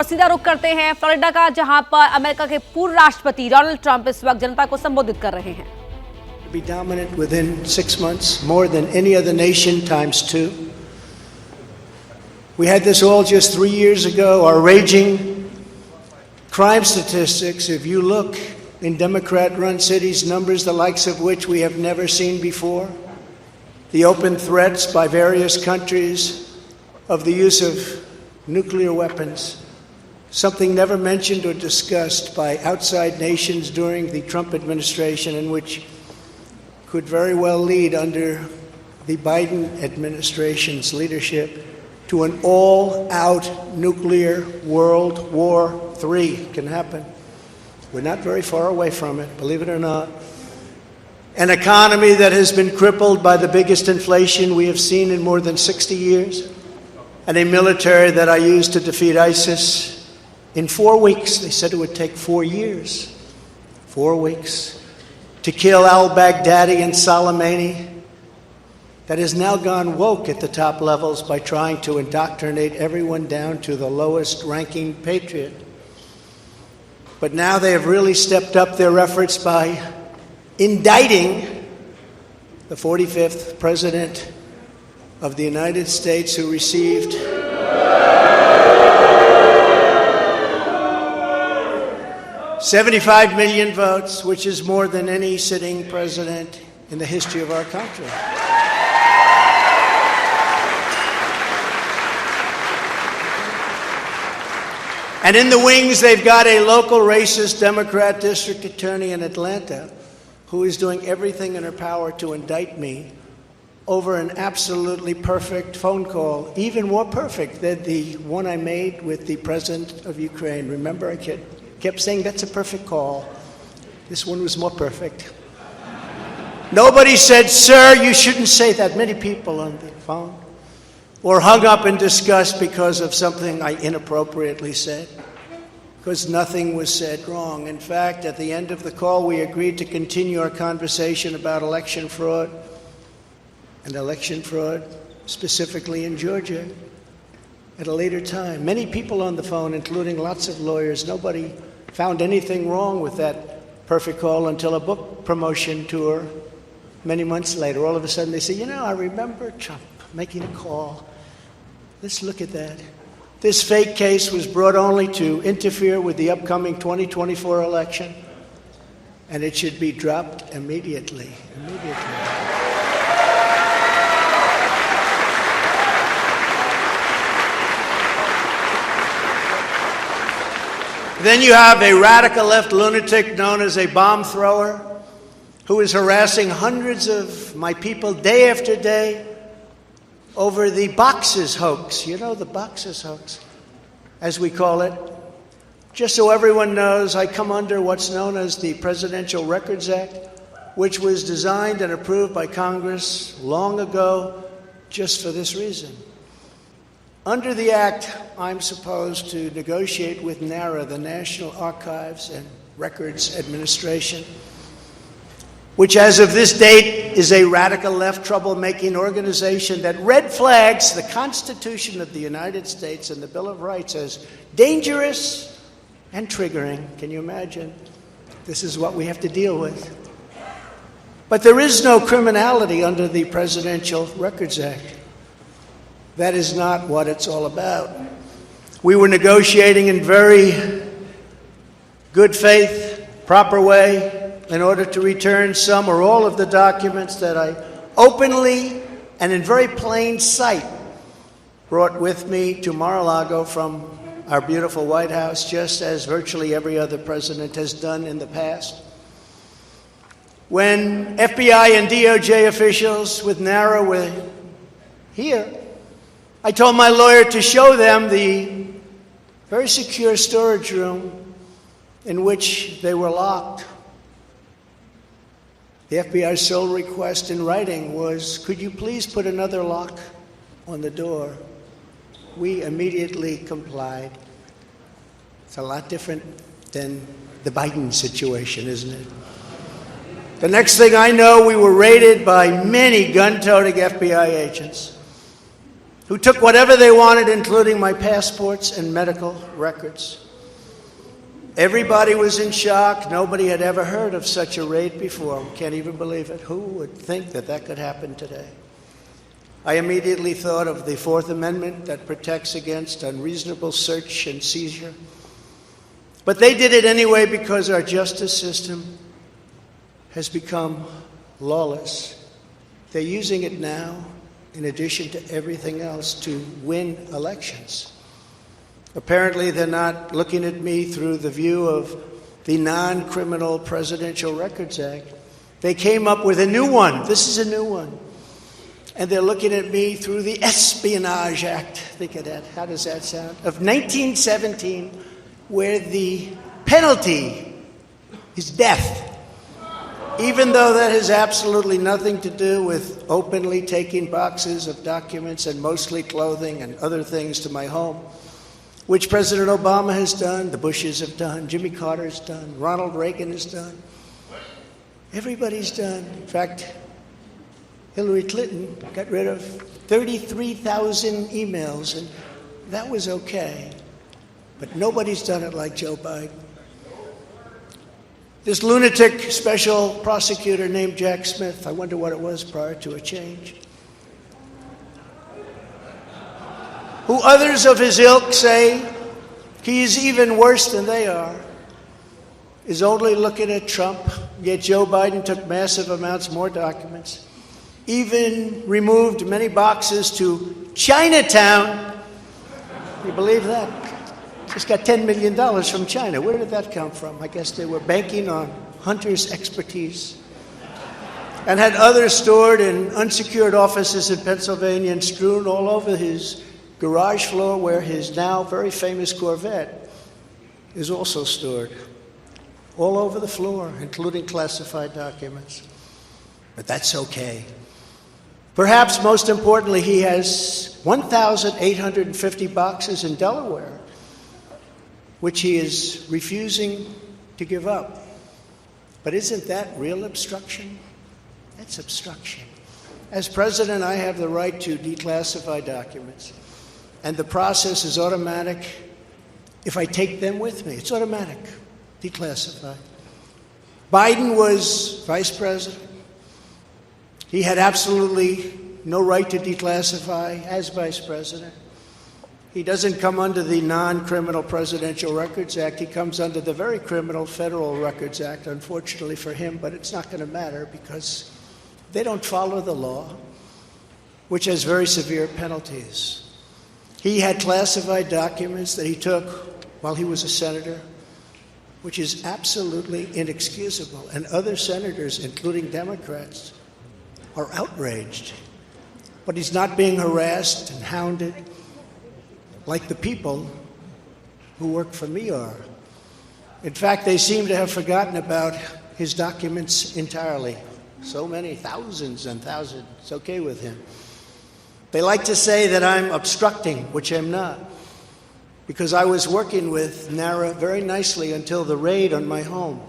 सीधा रुख करते हैं फ्लोरिडा का, जहां पर अमेरिका के पूर्व राष्ट्रपति डोनाल्ड ट्रंप इस वक्त जनता को संबोधित कर रहे हैं। Be dominant within 6 months, more than any other nation times 2. We had this all just 3 years ago. Our raging crime statistics, if you look in Democrat-run cities, numbers the likes of which we have never seen before. The open threats by various countries of the use of nuclear weapons, something never mentioned or discussed by outside nations during the Trump administration, and which could very well lead under the Biden administration's leadership to an all-out nuclear World War III. Can happen. We're not very far away from it, believe it or not. An economy that has been crippled by the biggest inflation we have seen in more than 60 years, and a military that I used to defeat ISIS in 4 weeks. They said it would take 4 years. 4 weeks. To kill al-Baghdadi and Soleimani, that has now gone woke at the top levels by trying to indoctrinate everyone down to the lowest ranking patriot. But now they have really stepped up their efforts by indicting the 45th President of the United States, who received $75 million votes, which is more than any sitting president in the history of our country. And in the wings, they've got a local racist Democrat district attorney in Atlanta who is doing everything in her power to indict me over an absolutely perfect phone call, even more perfect than the one I made with the president of Ukraine. Remember, I kept saying that's a perfect call. This one was more perfect. Nobody said, "Sir, you shouldn't say that." Many people on the phone, or hung up in disgust because of something I inappropriately said, because nothing was said wrong. In fact, at the end of the call, we agreed to continue our conversation about election fraud, and election fraud specifically in Georgia, at a later time. Many people on the phone, including lots of lawyers, nobody found anything wrong with that perfect call until a book promotion tour many months later. All of a sudden they say, I remember Trump making a call. Let's look at that. This fake case was brought only to interfere with the upcoming 2024 election, and it should be dropped immediately. Then you have a radical left lunatic known as a bomb thrower who is harassing hundreds of my people day after day over the boxes hoax. You know, the boxes hoax, as we call it. Just so everyone knows, I come under what's known as the Presidential Records Act, which was designed and approved by Congress long ago just for this reason. Under the Act, I'm supposed to negotiate with NARA, the National Archives and Records Administration, which as of this date is a radical left troublemaking organization that red flags the Constitution of the United States and the Bill of Rights as dangerous and triggering. Can you imagine? This is what we have to deal with. But there is no criminality under the Presidential Records Act. That is not what it's all about. We were negotiating in very good faith, proper way, in order to return some or all of the documents that I openly and in very plain sight brought with me to Mar-a-Lago from our beautiful White House, just as virtually every other president has done in the past. When FBI and DOJ officials with NARA were here, I told my lawyer to show them the very secure storage room in which they were locked. The FBI's sole request in writing was, could you please put another lock on the door? We immediately complied. It's a lot different than the Biden situation, isn't it? The next thing I know, we were raided by many gun-toting FBI agents who took whatever they wanted, including my passports and medical records. Everybody was in shock. Nobody had ever heard of such a raid before. Can't even believe it. Who would think that that could happen today? I immediately thought of the Fourth Amendment that protects against unreasonable search and seizure. But they did it anyway because our justice system has become lawless. They're using it now, in addition to everything else, to win elections. Apparently, they're not looking at me through the view of the Non-Criminal Presidential Records Act. They came up with a new one. This is a new one. And they're looking at me through the Espionage Act. Think of that. How does that sound? Of 1917, where the penalty is death. Even though that has absolutely nothing to do with openly taking boxes of documents and mostly clothing and other things to my home, which President Obama has done, the Bushes have done, Jimmy Carter has done, Ronald Reagan has done. Everybody's done. In fact, Hillary Clinton got rid of 33,000 emails, and that was okay. But nobody's done it like Joe Biden. This lunatic special prosecutor named Jack Smith, I wonder what it was prior to a change, who others of his ilk say he's even worse than they are, is only looking at Trump, yet Joe Biden took massive amounts more documents, even removed many boxes to Chinatown. You believe that? Just got $10 million from China. Where did that come from? I guess they were banking on Hunter's expertise, and had others stored in unsecured offices in Pennsylvania and strewn all over his garage floor, where his now very famous Corvette is also stored. All over the floor, including classified documents. But that's okay. Perhaps most importantly, he has 1,850 boxes in Delaware, which he is refusing to give up. But isn't that real obstruction? That's obstruction. As president, I have the right to declassify documents, and the process is automatic. If I take them with me, it's automatic, declassify. Biden was vice president. He had absolutely no right to declassify as vice president. He doesn't come under the Non-Criminal Presidential Records Act. He comes under the very criminal Federal Records Act, unfortunately for him, but it's not going to matter because they don't follow the law, which has very severe penalties. He had classified documents that he took while he was a senator, which is absolutely inexcusable. And other senators, including Democrats, are outraged. But he's not being harassed and hounded like the people who work for me are. In fact, they seem to have forgotten about his documents entirely. So many, thousands and thousands. It's okay with him. They like to say that I'm obstructing, which I'm not, because I was working with NARA very nicely until the raid on my home.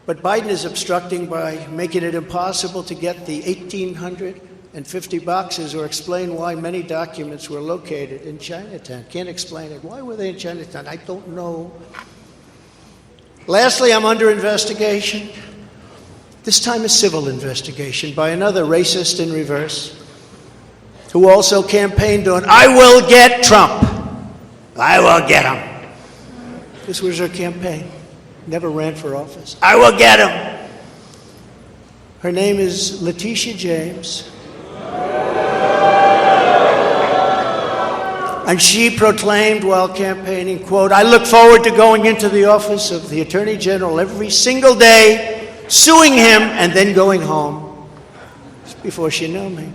But Biden is obstructing by making it impossible to get the 1,850 boxes or explain why many documents were located in Chinatown. Can't explain it. Why were they in Chinatown? I don't know. Lastly, I'm under investigation. This time a civil investigation by another racist in reverse, who also campaigned on, "I will get Trump. I will get him." This was her campaign. Never ran for office. I will get him. Her name is Letitia James. And she proclaimed while campaigning, quote, "I look forward to going into the office of the Attorney General every single day, suing him, and then going home." Just before she knew me.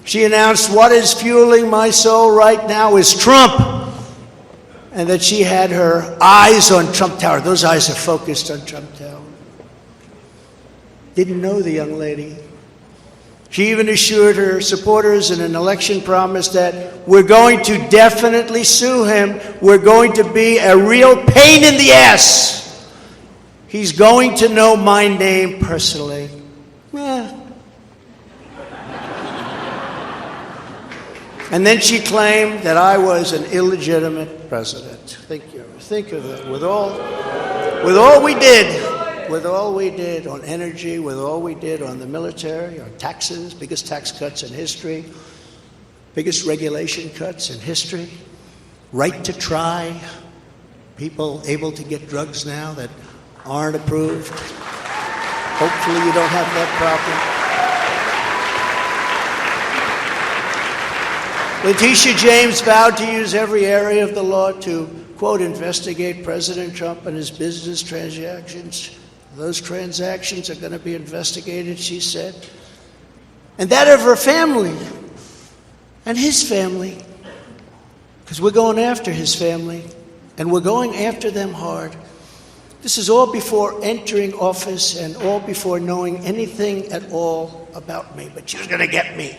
She announced, "What is fueling my soul right now is Trump." And that she had her eyes on Trump Tower. Those eyes are focused on Trump Tower. Didn't know the young lady. She even assured her supporters in an election promise that we're going to definitely sue him. We're going to be a real pain in the ass. He's going to know my name personally. And then she claimed that I was an illegitimate president. Think of it. With all we did on energy, with all we did on the military, on taxes, biggest tax cuts in history, biggest regulation cuts in history, right to try, people able to get drugs now that aren't approved. Hopefully you don't have that problem. Letitia James vowed to use every area of the law to, quote, investigate President Trump and his business transactions. Those transactions are going to be investigated, she said. And that of her family and his family, because we're going after his family, and we're going after them hard. This is all before entering office and all before knowing anything at all about me, but she was going to get me.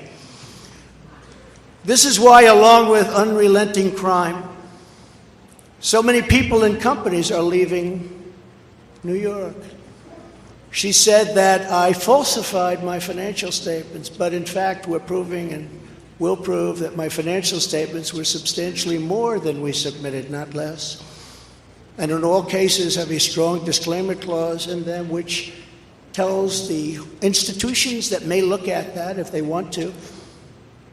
This is why, along with unrelenting crime, so many people and companies are leaving New York. She said that I falsified my financial statements, but in fact we're proving and will prove that my financial statements were substantially more than we submitted, not less. And in all cases have a strong disclaimer clause in them which tells the institutions that may look at that if they want to,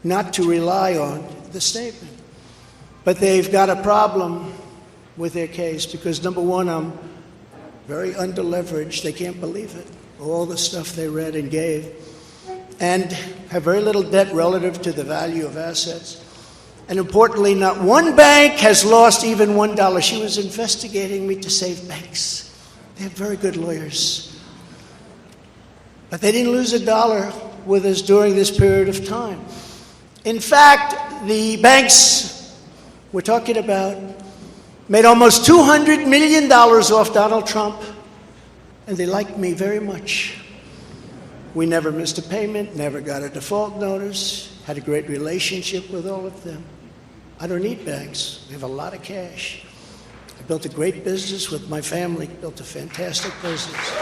not to rely on the statement. But they've got a problem with their case because, number one, I'm very underleveraged. They can't believe it, all the stuff they read and gave, and have very little debt relative to the value of assets. And importantly, not one bank has lost even $1. She was investigating me to save banks. They have very good lawyers. But they didn't lose $1 with us during this period of time. In fact, the banks we're talking about made almost $200 million off Donald Trump, and they liked me very much. We never missed a payment, never got a default notice, had a great relationship with all of them. I don't need banks. We have a lot of cash. I built a great business with my family, built a fantastic business.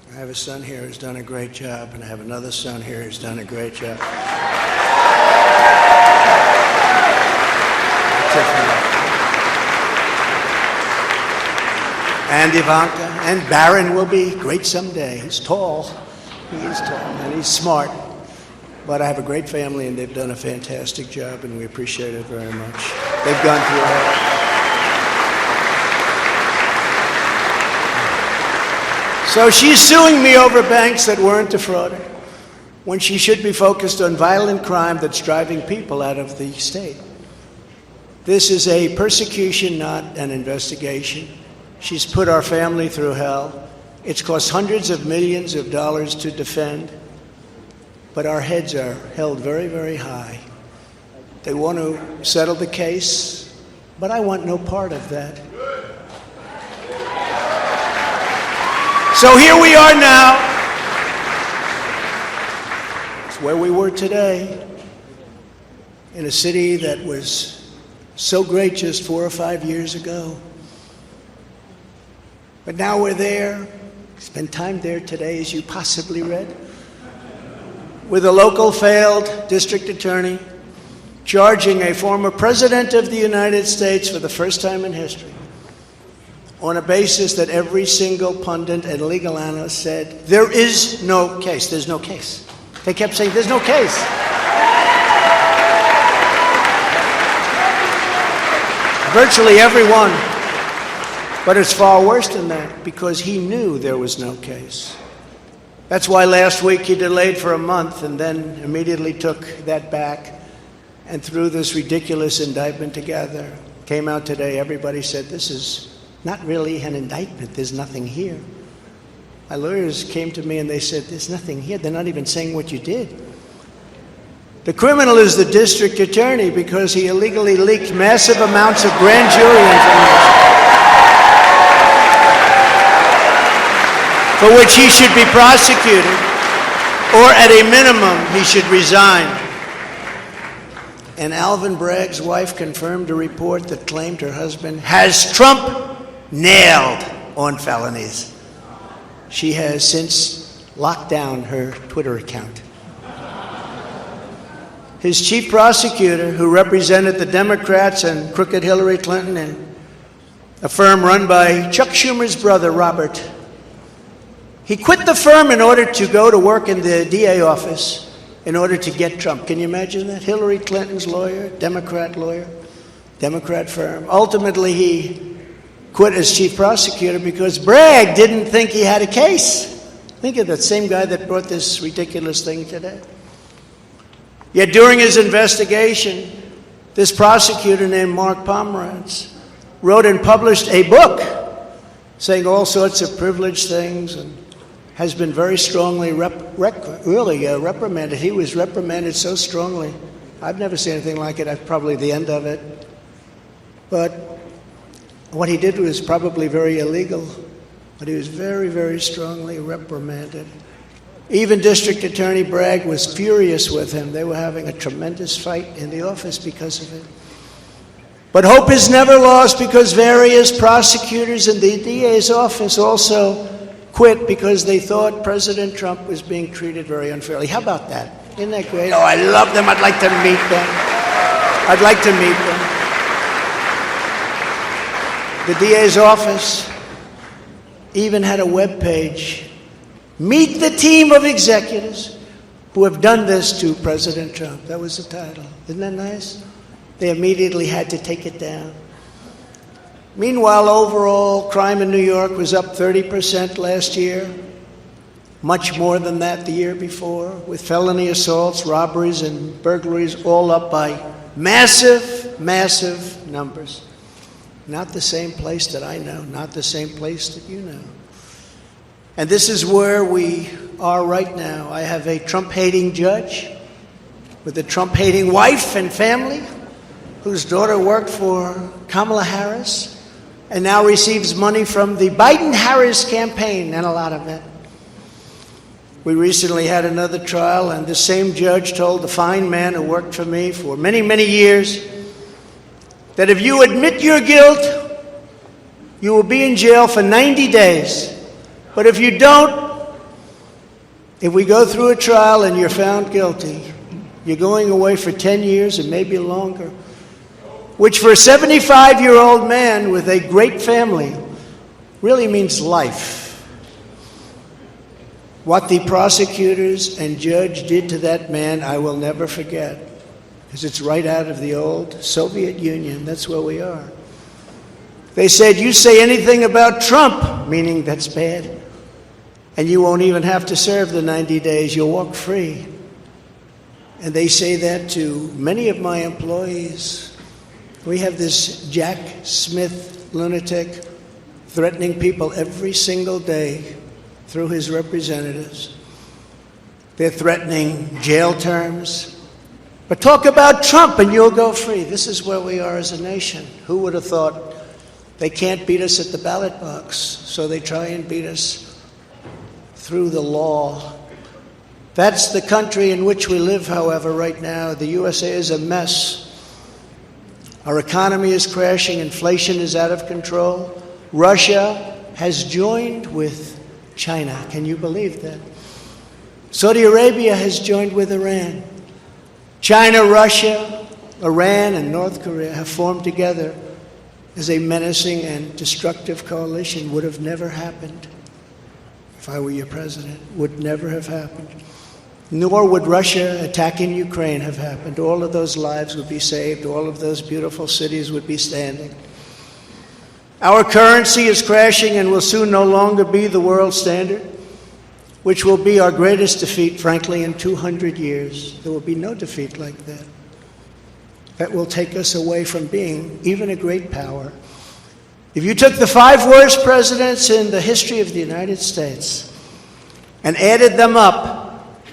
I have a son here who's done a great job, and I have another son here who's done a great job. And Ivanka, and Barron will be great someday. He's tall. He is tall, and he's smart. But I have a great family, and they've done a fantastic job, and we appreciate it very much. They've gone through a lot. So she's suing me over banks that weren't defrauded, when she should be focused on violent crime that's driving people out of the state. This is a persecution, not an investigation. She's put our family through hell. It's cost hundreds of millions of dollars to defend, but our heads are held very, very high. They want to settle the case, but I want no part of that. So here we are now. It's where we were today, in a city that was so great just 4 or 5 years ago. But now we're there, spent time there today, as you possibly read, with a local failed district attorney charging a former president of the United States for the first time in history on a basis that every single pundit and legal analyst said, there is no case. There's no case. They kept saying, there's no case. Virtually everyone. But it's far worse than that, because he knew there was no case. That's why last week he delayed for a month and then immediately took that back and threw this ridiculous indictment together. Came out today, everybody said, this is not really an indictment, there's nothing here. My lawyers came to me and they said, there's nothing here, they're not even saying what you did. The criminal is the district attorney because he illegally leaked massive amounts of grand jury information, for which he should be prosecuted, or at a minimum, he should resign. and Alvin Bragg's wife confirmed a report that claimed her husband has Trump nailed on felonies. She has since locked down her Twitter account. His chief prosecutor, who represented the Democrats and crooked Hillary Clinton in a firm run by Chuck Schumer's brother, Robert, he quit the firm in order to go to work in the DA office in order to get Trump. Can you imagine that? Hillary Clinton's lawyer, Democrat firm. Ultimately, he quit as chief prosecutor because Bragg didn't think he had a case. Think of that same guy that brought this ridiculous thing today. Yet during his investigation, this prosecutor named Mark Pomerantz wrote and published a book saying all sorts of privileged things and has been very strongly reprimanded. He was reprimanded so strongly. I've never seen anything like it. That's probably the end of it. But what he did was probably very illegal, but he was very, very strongly reprimanded. Even District Attorney Bragg was furious with him. They were having a tremendous fight in the office because of it. But hope is never lost because various prosecutors in the DA's office also quit because they thought President Trump was being treated very unfairly. How about that? Isn't that great? Oh, I love them. I'd like to meet them. I'd like to meet them. The DA's office even had a web page. Meet the team of executives who have done this to President Trump. That was the title. Isn't that nice? They immediately had to take it down. Meanwhile, overall crime in New York was up 30% last year, much more than that the year before, with felony assaults, robberies, and burglaries all up by massive, massive numbers. Not the same place that I know, not the same place that you know. And this is where we are right now. I have a Trump-hating judge with a Trump-hating wife and family whose daughter worked for Kamala Harris and now receives money from the Biden-Harris campaign, and a lot of it. We recently had another trial, and the same judge told the fine man who worked for me for many, many years that if you admit your guilt, you will be in jail for 90 days. But if you don't, if we go through a trial and you're found guilty, you're going away for 10 years and maybe longer, which for a 75-year-old man with a great family really means life. What the prosecutors and judge did to that man, I will never forget, because it's right out of the old Soviet Union. That's where we are. They said, you say anything about Trump, meaning that's bad, and you won't even have to serve the 90 days. You'll walk free. And they say that to many of my employees. We have this Jack Smith lunatic threatening people every single day through his representatives. They're threatening jail terms. But talk about Trump and you'll go free. This is where we are as a nation. Who would have thought? They can't beat us at the ballot box, so they try and beat us through the law. That's the country in which we live, however, right now. The USA is a mess. Our economy is crashing. Inflation is out of control. Russia has joined with China. Can you believe that? Saudi Arabia has joined with Iran. China, Russia, Iran, and North Korea have formed together as a menacing and destructive coalition. Would have never happened if I were your president. Would never have happened. Nor would Russia attacking Ukraine have happened. All of those lives would be saved. All of those beautiful cities would be standing. Our currency is crashing and will soon no longer be the world standard, which will be our greatest defeat, frankly, in 200 years. There will be no defeat like that. That will take us away from being even a great power. If you took the 5 worst presidents in the history of the United States and added them up,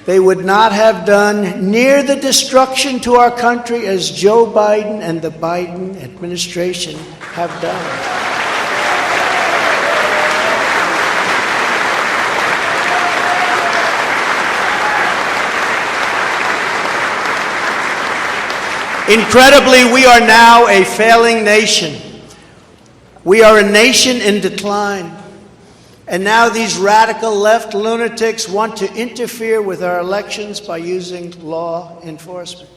they would not have done near the destruction to our country as Joe Biden and the Biden administration have done. Incredibly, we are now a failing nation. We are a nation in decline. And now these radical left lunatics want to interfere with our elections by using law enforcement.